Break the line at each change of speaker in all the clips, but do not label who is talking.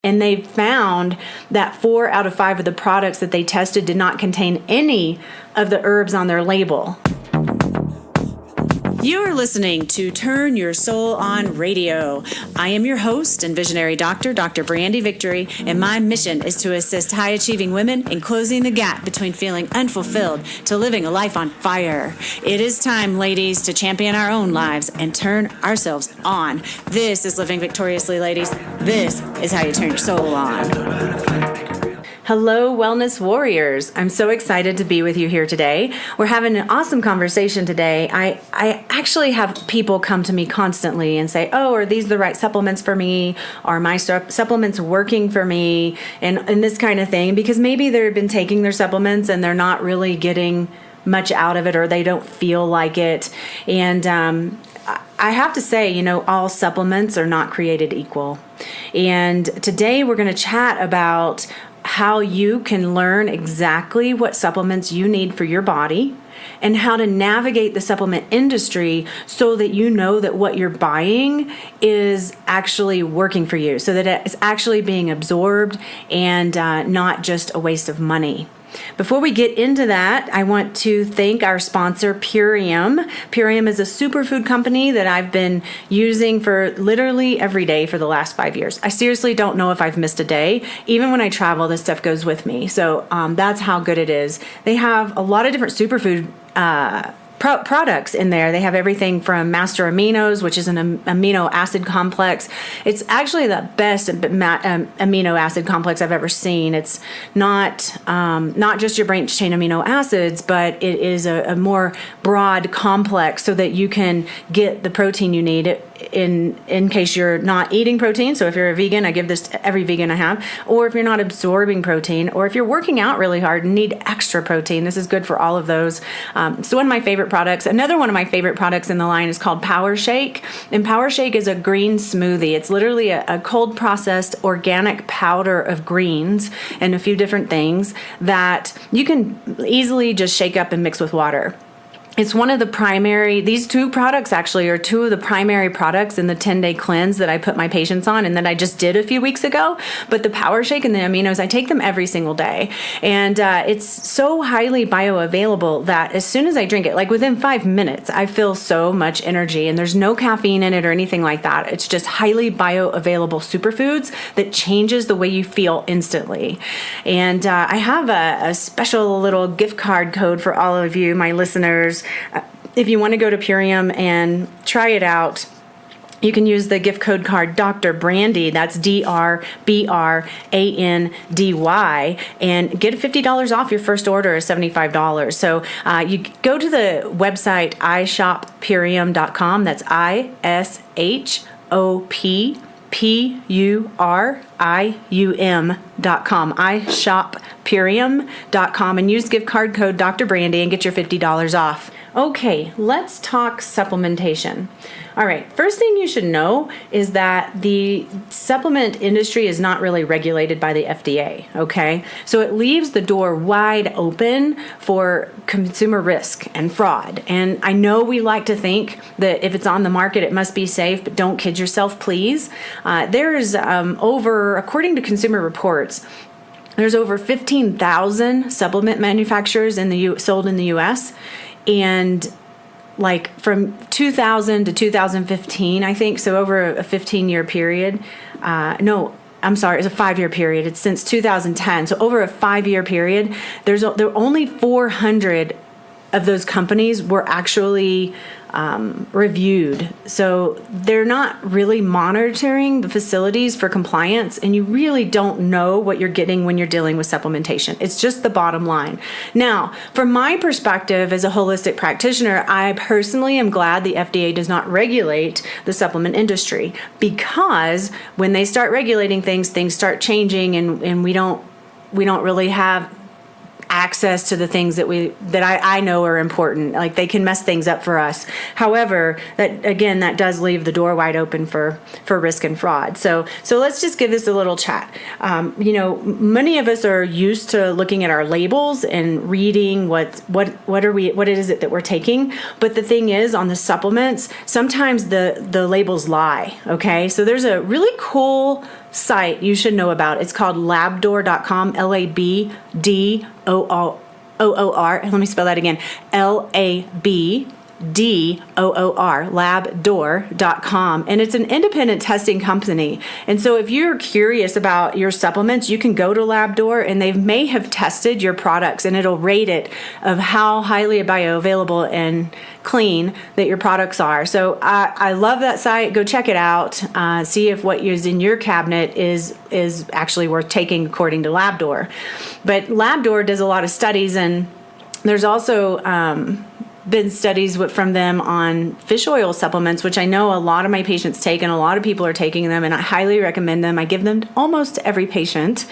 And they found that 4 out of 5 of the products that they tested did not contain any of the herbs on their label. You're listening to Turn Your Soul On Radio. I am your host and visionary doctor, Dr. Brandy Victory, and my mission is to assist high-achieving women in closing the gap between feeling unfulfilled to living a life on fire. It is time, ladies, to champion our own lives and turn ourselves on. This is Living Victoriously, ladies. This is how you turn your soul on. Hello, wellness warriors. I'm so excited to be with you here today. We're having an awesome conversation today. I actually have people come to me constantly and say, oh, are these the right supplements for me? Are my supplements working for me? And this kind of thing, because maybe they've been taking their supplements and they're not really getting much out of it, or they don't feel like it. And I have to say, all supplements are not created equal. And today we're going to chat about how you can learn exactly what supplements you need for your body and how to navigate the supplement industry so that you know that what you're buying is actually working for you, so that it's actually being absorbed and not just a waste of money. Before we get into that, I want to thank our sponsor, PURIUM. PURIUM is a superfood company that I've been using for literally every day for the last 5 years. I seriously don't know if I've missed a day. Even when I travel, this stuff goes with me. So that's how good it is. They have a lot of different superfood products in there. They have everything from Master Aminos, which is an amino acid complex. It's actually the best amino acid complex I've ever seen. It's not just your branched chain amino acids, but it is a more broad complex so that you can get the protein you need in case you're not eating protein. So if you're a vegan, I give this to every vegan I have, or if you're not absorbing protein, or if you're working out really hard and need extra protein, this is good for all of those. So one of my favorite products, another one of my favorite products in the line is called Power Shake. And Power Shake is a green smoothie. It's literally a cold processed organic powder of greens and a few different things that you can easily just shake up and mix with water. It's one of the these two products actually are two of the primary products in the 10-day cleanse that I put my patients on and that I just did a few weeks ago. But the Power Shake and the aminos, I take them every single day. And it's so highly bioavailable that as soon as I drink it, like within 5 minutes, I feel so much energy. And there's no caffeine in it or anything like that. It's just highly bioavailable superfoods that changes the way you feel instantly. And I have a special little gift card code for all of you, my listeners. If you want to go to PURIUM and try it out, you can use the gift code card Dr. Brandy, that's DRBRANDY, and get $50 off your first order of $75. So you go to the website ishoppurium.com, that's ISHOPPURIUM.com, ishoppurium.com, and use gift card code Dr. Brandy and get your $50 off. Okay, let's talk supplementation. All right, first thing you should know is that the supplement industry is not really regulated by the FDA, okay? So it leaves the door wide open for consumer risk and fraud. And I know we like to think that if it's on the market, it must be safe, but don't kid yourself, please. There's according to Consumer Reports, there's over 15,000 supplement manufacturers sold in the U.S., and like from 2000 to 2015, I think, so over a 15-year period. No, I'm sorry, it's a 5-year period. It's since 2010. So over a 5-year period, there are only 400 of those companies were actually reviewed. So they're not really monitoring the facilities for compliance, and you really don't know what you're getting when you're dealing with supplementation. It's just the bottom line. Now, from my perspective as a holistic practitioner, I personally am glad the FDA does not regulate the supplement industry, because when they start regulating things start changing, and we don't really have access to the things that I know are important. Like, they can mess things up for us. However, that does leave the door wide open for risk and fraud. So let's just give this a little chat. Many of us are used to looking at our labels and reading what is it that we're taking. But the thing is, on the supplements, sometimes the labels lie. Okay, so there's a really cool site you should know about. It's called labdoor.com, LABDOOR. Let me spell that again. LABDOOR, labdoor.com. And it's an independent testing company. And so if you're curious about your supplements, you can go to Labdoor, and they may have tested your products, and it'll rate it of how highly bioavailable and clean that your products are. So I love that site. Go check it out. See if what is in your cabinet is actually worth taking according to Labdoor. But Labdoor does a lot of studies, and there's also been studies from them on fish oil supplements, which I know a lot of my patients take, and a lot of people are taking them, and I highly recommend them. I give them almost to every patient.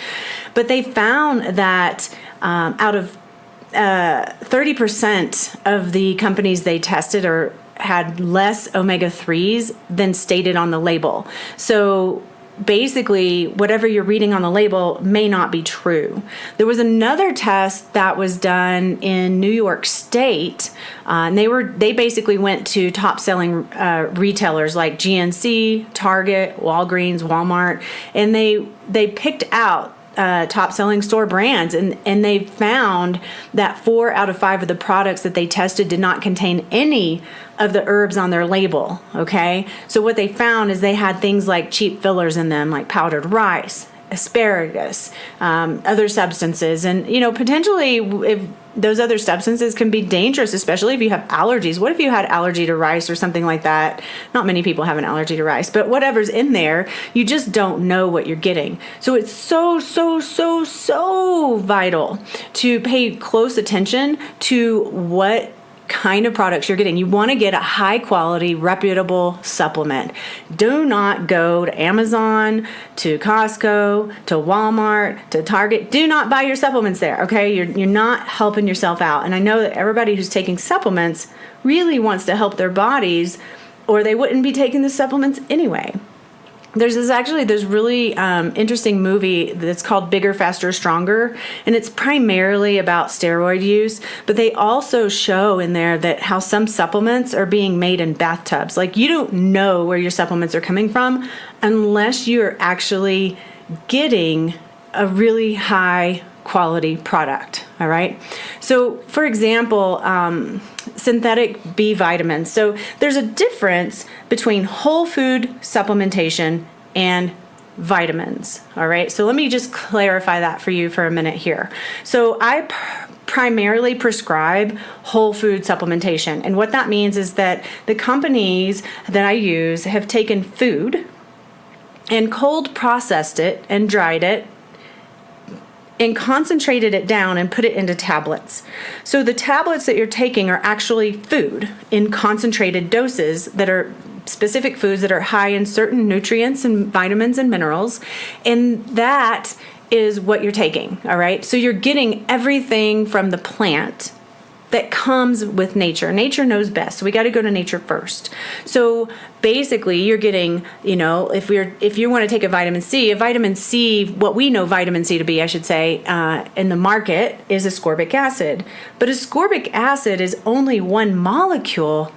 But they found that out of 30% of the companies they tested had less omega-3s than stated on the label. So basically, whatever you're reading on the label may not be true. There was another test that was done in New York State, and they basically went to top selling retailers like GNC, Target, Walgreens, Walmart, and they picked out top selling store brands, and they found that 4 out of 5 of the products that they tested did not contain any of the herbs on their label. Okay, so what they found is they had things like cheap fillers in them, like powdered rice, asparagus, other substances, and potentially if those other substances can be dangerous, especially if you have allergies. What if you had allergy to rice or something like that? Not many people have an allergy to rice, but whatever's in there, you just don't know what you're getting. So it's so vital to pay close attention to what kind of products you're getting. You want to get a high quality, reputable supplement. Do not go to Amazon, to Costco, to Walmart, to Target. Do not buy your supplements there, okay? You're not helping yourself out. And I know that everybody who's taking supplements really wants to help their bodies, or they wouldn't be taking the supplements anyway. There's this really interesting movie that's called Bigger, Faster, Stronger, and it's primarily about steroid use, but they also show in there that how some supplements are being made in bathtubs. Like, you don't know where your supplements are coming from unless you're actually getting a really high quality product. All right. So for example, synthetic B vitamins. So there's a difference between whole food supplementation and vitamins. All right. So let me just clarify that for you for a minute here. So I primarily prescribe whole food supplementation. And what that means is that the companies that I use have taken food and cold processed it and dried it and concentrated it down and put it into tablets. So the tablets that you're taking are actually food in concentrated doses that are specific foods that are high in certain nutrients and vitamins and minerals. And that is what you're taking, all right? So you're getting everything from the plant that comes with nature. Nature knows best. So we got to go to nature first. So basically you're getting, if you want to take a vitamin C, what we know vitamin C to be, I should say, in the market is ascorbic acid. But ascorbic acid is only one molecule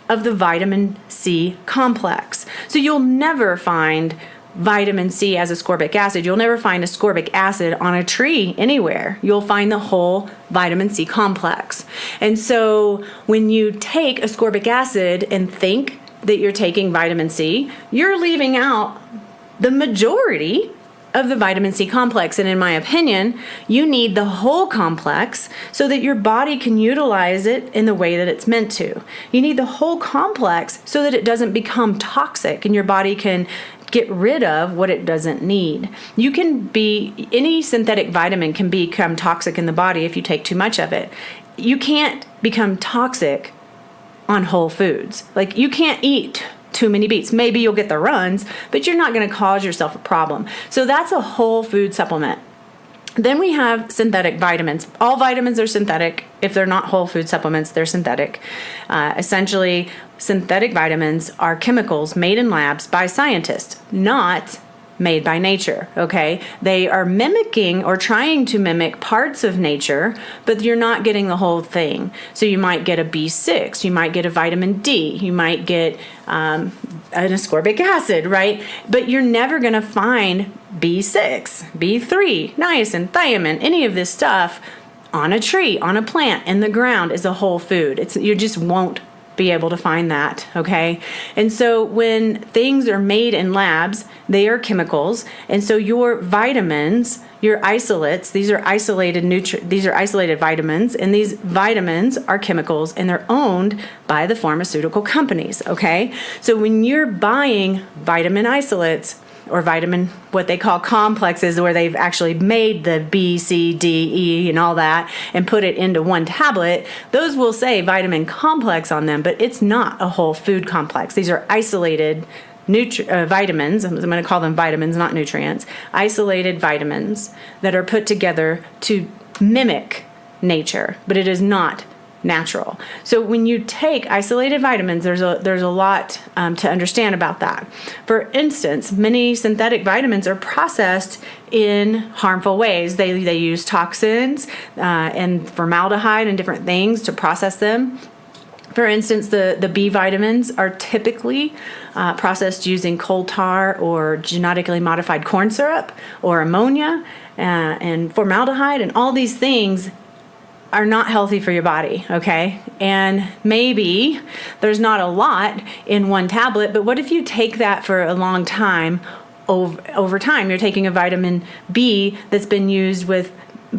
of the vitamin C complex. So you'll never find vitamin C as ascorbic acid. You'll never find ascorbic acid on a tree anywhere. You'll find the whole vitamin C complex. And so when you take ascorbic acid and think that you're taking vitamin C, you're leaving out the majority of the vitamin C complex. And in my opinion, you need the whole complex so that your body can utilize it in the way that it's meant to. You need the whole complex so that it doesn't become toxic and your body can get rid of what it doesn't need. Any synthetic vitamin can become toxic in the body if you take too much of it. You can't become toxic on whole foods. Like, you can't eat too many beets. Maybe you'll get the runs, but you're not going to cause yourself a problem. So that's a whole food supplement. Then we have synthetic vitamins. All vitamins are synthetic. If they're not whole food supplements, they're synthetic. Essentially, synthetic vitamins are chemicals made in labs by scientists, not made by nature, okay? They are mimicking or trying to mimic parts of nature, but you're not getting the whole thing. So you might get a B6, you might get a vitamin D, you might get an ascorbic acid, right? But you're never going to find B6, B3, niacin, thiamine, any of this stuff on a tree, on a plant, in the ground as a whole food. You just won't be able to find that, okay? And so when things are made in labs, they are chemicals, and so your vitamins, your isolates, these are isolated vitamins, and these vitamins are chemicals, and they're owned by the pharmaceutical companies, okay? So when you're buying vitamin isolates, or vitamin, what they call complexes, where they've actually made the B, C, D, E, and all that, and put it into one tablet, those will say vitamin complex on them, but it's not a whole food complex. These are isolated vitamins. I'm going to call them vitamins, not nutrients. Isolated vitamins that are put together to mimic nature, but it is not natural. So when you take isolated vitamins, there's a lot to understand about that. For instance, many synthetic vitamins are processed in harmful ways. They use toxins and formaldehyde and different things to process them. For instance, the B vitamins are typically processed using coal tar or genetically modified corn syrup or ammonia and formaldehyde, and all these things are not healthy for your body, okay? And maybe there's not a lot in one tablet, but what if you take that for a long time? Over time, you're taking a vitamin B that's been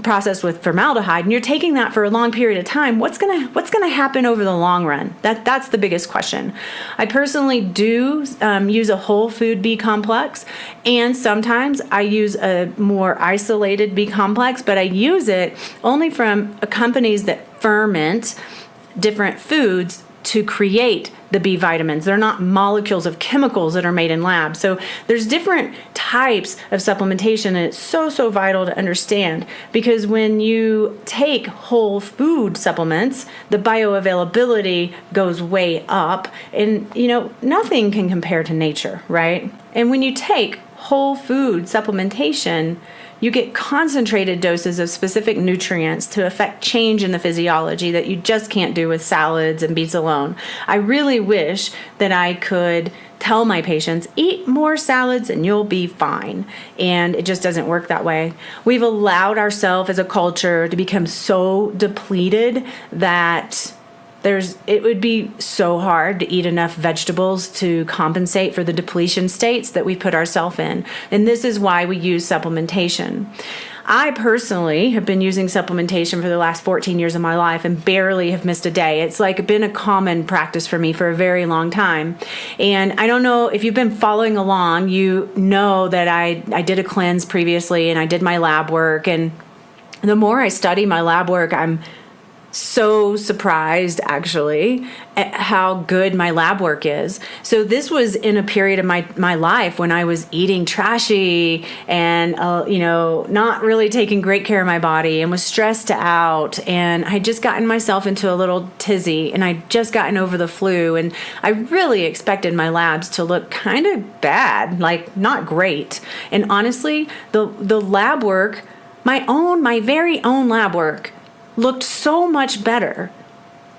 processed with formaldehyde, and you're taking that for a long period of time. What's gonna happen over the long run? That's the biggest question. I personally do use a whole food B complex, and sometimes I use a more isolated B complex, but I use it only from companies that ferment different foods to create the B vitamins. They're not molecules of chemicals that are made in labs. So there's different types of supplementation, and it's so vital to understand, because when you take whole food supplements, the bioavailability goes way up, and nothing can compare to nature, right? And when you take whole food supplementation, you get concentrated doses of specific nutrients to affect change in the physiology that you just can't do with salads and beets alone. I really wish that I could tell my patients, eat more salads and you'll be fine. And it just doesn't work that way. We've allowed ourselves as a culture to become so depleted that it would be so hard to eat enough vegetables to compensate for the depletion states that we put ourselves in. And this is why we use supplementation. I personally have been using supplementation for the last 14 years of my life and barely have missed a day. It's been a common practice for me for a very long time. And I don't know if you've been following along, you know that I did a cleanse previously, and I did my lab work. And the more I study my lab work, I'm so surprised actually at how good my lab work is. So this was in a period of my life when I was eating trashy and not really taking great care of my body, and was stressed out, and I had just gotten myself into a little tizzy, and I'd just gotten over the flu, and I really expected my labs to look kind of bad, not great. And honestly, the lab work, my very own lab work, looked so much better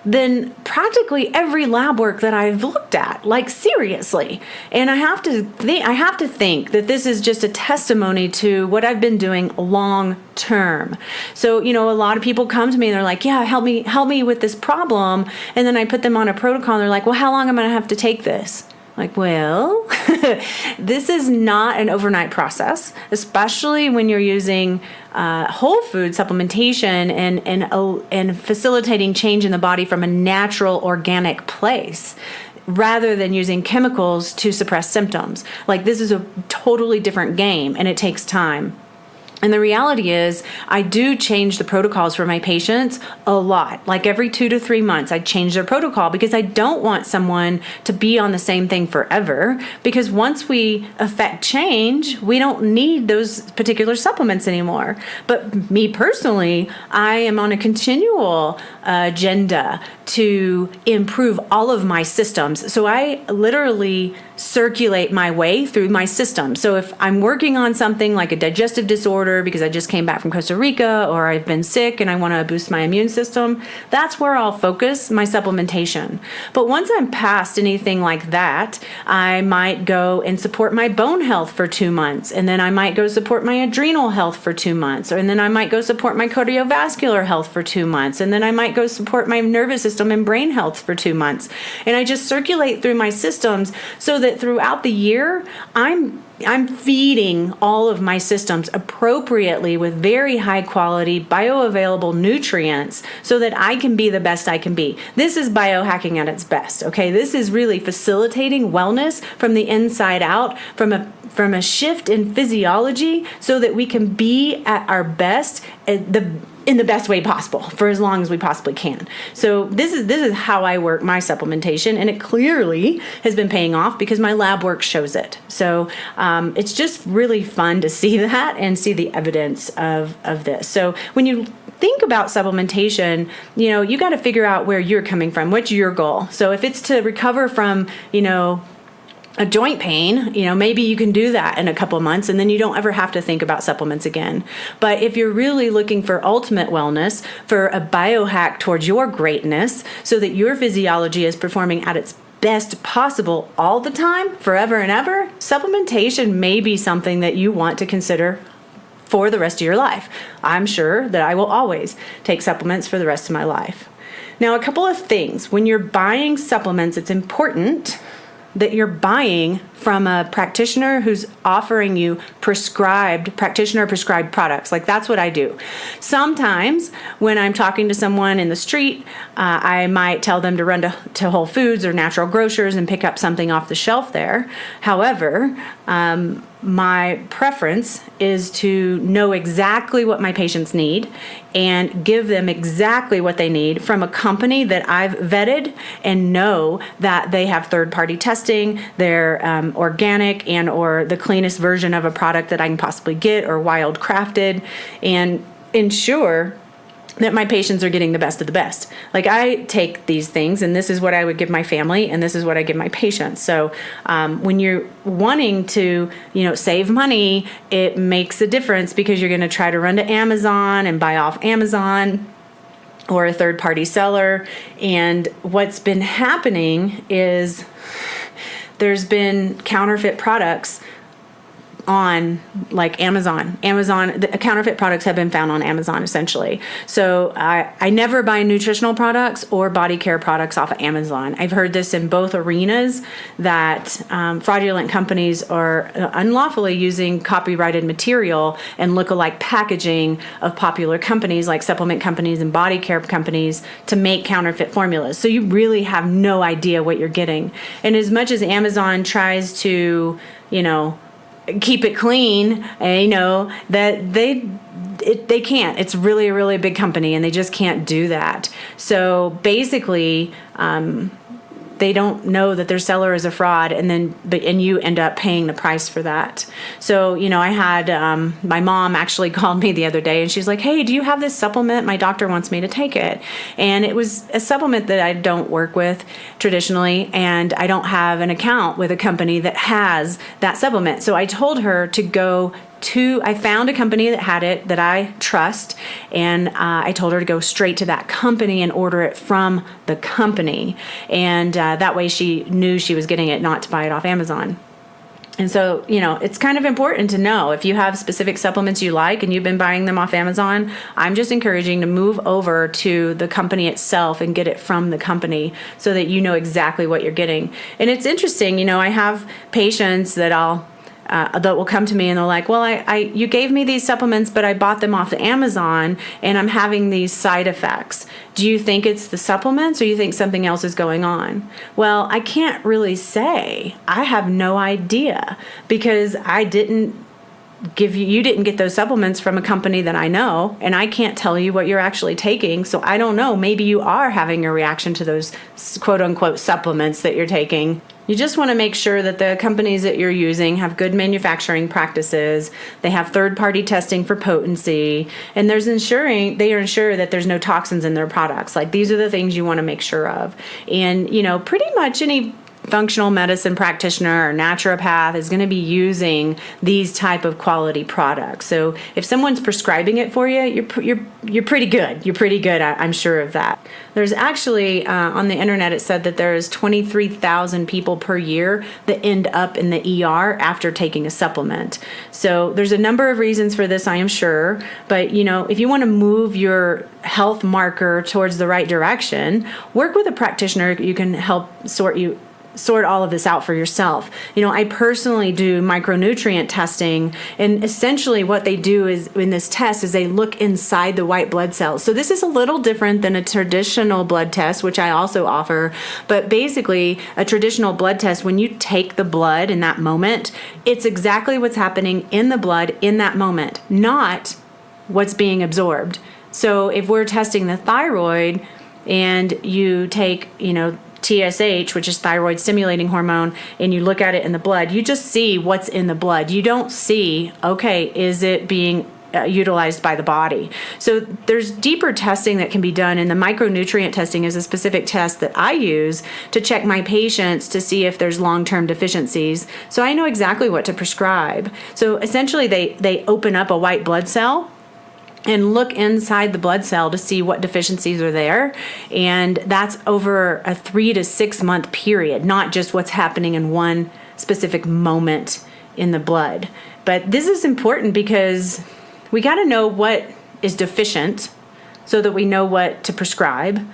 than practically every lab work that I've looked at, seriously. And I have to think that this is just a testimony to what I've been doing long term. So, a lot of people come to me and they're like, yeah, help me with this problem. And then I put them on a protocol and they're like, well, how long am I going to have to take this? Well, this is not an overnight process, especially when you're using whole food supplementation and facilitating change in the body from a natural, organic place, rather than using chemicals to suppress symptoms. This is a totally different game, and it takes time. And the reality is, I do change the protocols for my patients a lot. Every 2 to 3 months, I change their protocol, because I don't want someone to be on the same thing forever. Because once we affect change, we don't need those particular supplements anymore. But me personally, I am on a continual agenda to improve all of my systems. So I literally circulate my way through my system. So if I'm working on something like a digestive disorder because I just came back from Costa Rica, or I've been sick and I want to boost my immune system, that's where I'll focus my supplementation. But once I'm past anything like that, I might go and support my bone health for 2 months, and then I might go support my adrenal health for 2 months, and then I might go support my cardiovascular health for 2 months, and then I might go support my nervous system and brain health for 2 months. And I just circulate through my systems so that throughout the year, I'm feeding all of my systems appropriately with very high quality bioavailable nutrients so that I can be the best I can be. This is biohacking at its best, okay? This is really facilitating wellness from the inside out, from a shift in physiology so that we can be at our best in the best way possible for as long as we possibly can. So this is how I work my supplementation, and it clearly has been paying off because my lab work shows it. So it's just really fun to see that and see the evidence of this. So when you think about supplementation, you got to figure out where you're coming from. What's your goal? So if it's to recover from, a joint pain, maybe you can do that in a couple of months and then you don't ever have to think about supplements again. But if you're really looking for ultimate wellness, for a biohack towards your greatness so that your physiology is performing at its best possible all the time, forever and ever, supplementation may be something that you want to consider for the rest of your life. I'm sure that I will always take supplements for the rest of my life. Now, a couple of things. When you're buying supplements, it's important that you're buying from a practitioner who's offering you prescribed products. Like, that's what I do. Sometimes when I'm talking to someone in the street, I might tell them to run to Whole Foods or Natural Grocers and pick up something off the shelf there. However, my preference is to know exactly what my patients need and give them exactly what they need from a company that I've vetted and know that they have third-party testing, they're organic and or the cleanest version of a product that I can possibly get, or wild crafted, and ensure that my patients are getting the best of the best. Like, I take these things, and this is what I would give my family, and this is what I give my patients. So when you're wanting to, save money, it makes a difference because you're going to try to run to Amazon and buy off Amazon or a third-party seller. And what's been happening is there's been counterfeit products on like Amazon. The counterfeit products have been found on Amazon essentially. So I never buy nutritional products or body care products off of Amazon. I've heard this in both arenas that fraudulent companies are unlawfully using copyrighted material and lookalike packaging of popular companies like supplement companies and body care companies to make counterfeit formulas. So you really have no idea what you're getting. And as much as Amazon tries to, keep it clean, that they can't. It's really a really big company, and they just can't do that. So basically, they don't know that their seller is a fraud, and you end up paying the price for that. So I had my mom actually called me the other day, and she's like, "Hey, do you have this supplement? My doctor wants me to take it." And it was a supplement that I don't work with traditionally, and I don't have an account with a company that has that supplement. So I told her to go I found a company that had it that I trust, and I told her to go straight to that company and order it from the company. And that way she knew she was getting it, not to buy it off Amazon. And so, it's kind of important to know if you have specific supplements you like and you've been buying them off Amazon, I'm just encouraging to move over to the company itself and get it from the company so that you know exactly what you're getting. And it's interesting, I have patients that that will come to me and they're like, well, you gave me these supplements, but I bought them off of Amazon and I'm having these side effects. Do you think it's the supplements or you think something else is going on? Well, I can't really say. I have no idea because you didn't get those supplements from a company that I know, and I can't tell you what you're actually taking. So I don't know. Maybe you are having a reaction to those quote unquote supplements that you're taking. You just want to make sure that the companies that you're using have good manufacturing practices. They have third-party testing for potency, and they are ensured that there's no toxins in their products. Like, these are the things you want to make sure of. And, pretty much any functional medicine practitioner or naturopath is going to be using these type of quality products. So if someone's prescribing it for you, you're pretty good. You're pretty good. I'm sure of that. There's actually on the internet, it said that there's 23,000 people per year that end up in the ER after taking a supplement. So there's a number of reasons for this, I am sure. But if you want to move your health marker towards the right direction, work with a practitioner who can help sort all of this out for yourself. I personally do micronutrient testing, and essentially what they do is in this test is they look inside the white blood cells. So this is a little different than a traditional blood test, which I also offer. But basically, a traditional blood test, when you take the blood in that moment, it's exactly what's happening in the blood in that moment, not what's being absorbed. So if we're testing the thyroid and you take, TSH, which is thyroid stimulating hormone, and you look at it in the blood, you just see what's in the blood. You don't see, okay, is it being utilized by the body? So there's deeper testing that can be done, and the micronutrient testing is a specific test that I use to check my patients to see if there's long-term deficiencies. So I know exactly what to prescribe. So essentially they open up a white blood cell and look inside the blood cell to see what deficiencies are there. And that's over a 3 to 6 month period, not just what's happening in one specific moment in the blood. But this is important because we got to know what is deficient so that we know what to prescribe.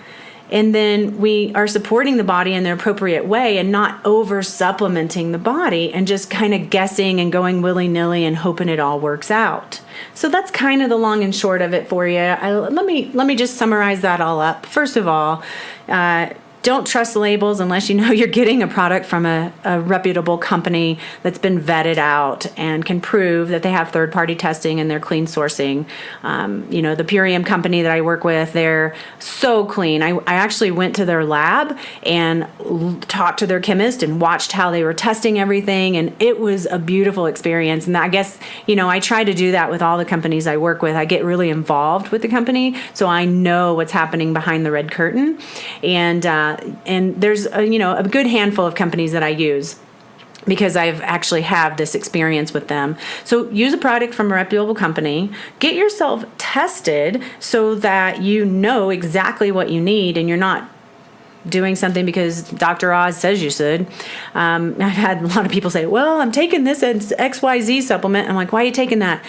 And then we are supporting the body in the appropriate way and not over supplementing the body and just kind of guessing and going willy-nilly and hoping it all works out. So that's kind of the long and short of it for you. Let me just summarize that all up. First of all, don't trust labels unless you know you're getting a product from a reputable company that's been vetted out and can prove that they have third-party testing and they're clean sourcing. The PURIUM company that I work with, they're so clean. I actually went to their lab and talked to their chemist and watched how they were testing everything, and it was a beautiful experience. And I guess, I try to do that with all the companies I work with. I get really involved with the company, so I know what's happening behind the red curtain. And there's a good handful of companies that I use because I've actually have this experience with them. So use a product from a reputable company, get yourself tested so that you know exactly what you need and you're not doing something because Dr. Oz says you should. I've had a lot of people say, well, I'm taking this XYZ supplement. I'm like, why are you taking that?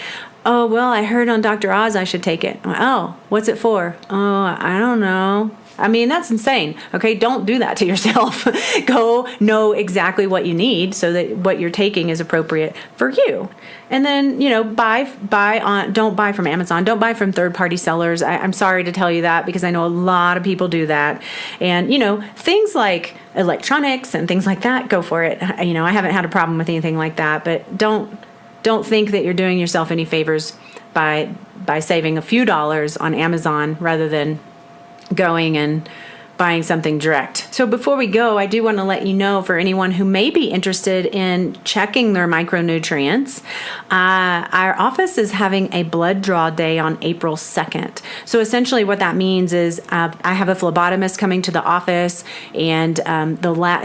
Oh, well, I heard on Dr. Oz I should take it. I'm like, oh, what's it for? Oh, I don't know. I mean, that's insane. Okay, don't do that to yourself. Go know exactly what you need so that what you're taking is appropriate for you. And then, don't buy from Amazon. Don't buy from third-party sellers. I'm sorry to tell you that because I know a lot of people do that. And, things like electronics and things like that, go for it. I haven't had a problem with anything like that, but don't think that you're doing yourself any favors by saving a few dollars on Amazon rather than going and buying something direct. So before we go, I do want to let you know for anyone who may be interested in checking their micronutrients, our office is having a blood draw day on April 2nd. So essentially what that means is I have a phlebotomist coming to the office, and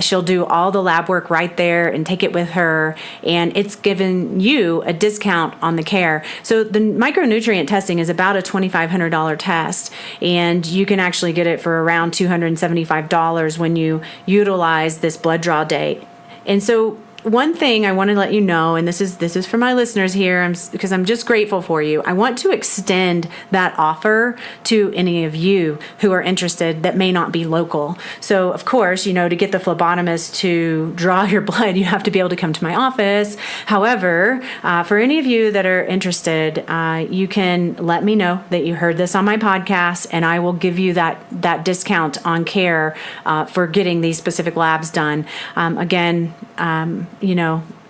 she'll do all the lab work right there and take it with her, and it's given you a discount on the care. So the micronutrient testing is about a $2,500 test, and you can actually get it for around $275 when you utilize this blood draw day. And so one thing I want to let you know, and this is for my listeners here, because I'm just grateful for you. I want to extend that offer to any of you who are interested that may not be local. So, of course, to get the phlebotomist to draw your blood, you have to be able to come to my office. However, for any of you that are interested, you can let me know that you heard this on my podcast, and I will give you that discount on care for getting these specific labs done.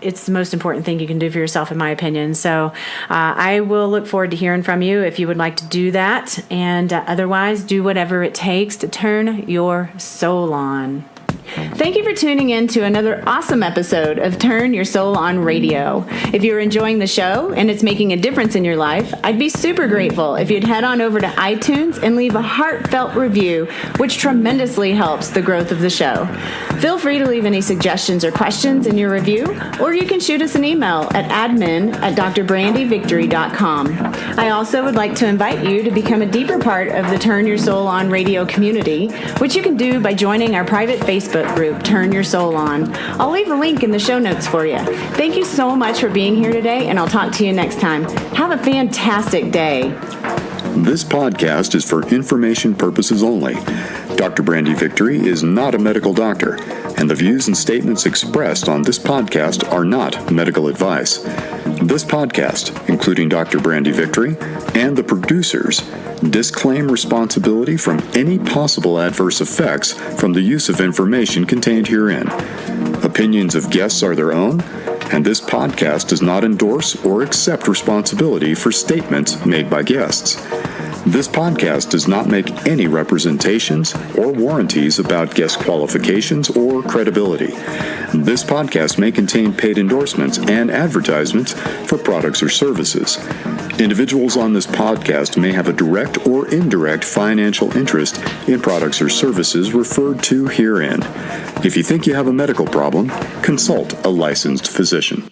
It's the most important thing you can do for yourself, in my opinion. So I will look forward to hearing from you if you would like to do that. And otherwise, do whatever it takes to turn your soul on. Thank you for tuning in to another awesome episode of Turn Your Soul On Radio. If you're enjoying the show and it's making a difference in your life, I'd be super grateful if you'd head on over to iTunes and leave a heartfelt review, which tremendously helps the growth of the show. Feel free to leave any suggestions or questions in your review, or you can shoot us an email at admin@drbrandyvictory.com. I also would like to invite you to become a deeper part of the Turn Your Soul On Radio community, which you can do by joining our private Facebook group, Turn Your Soul On. I'll leave a link in the show notes for you. Thank you so much for being here today, and I'll talk to you next time. Have a fantastic day.
This podcast is for information purposes only. Dr. Brandy Victory is not a medical doctor, and the views and statements expressed on this podcast are not medical advice. This podcast, including Dr. Brandy Victory and the producers, disclaim responsibility from any possible adverse effects from the use of information contained herein. Opinions of guests are their own, and this podcast does not endorse or accept responsibility for statements made by guests. This podcast does not make any representations or warranties about guest qualifications or credibility. This podcast may contain paid endorsements and advertisements for products or services. Individuals on this podcast may have a direct or indirect financial interest in products or services referred to herein. If you think you have a medical problem, consult a licensed physician.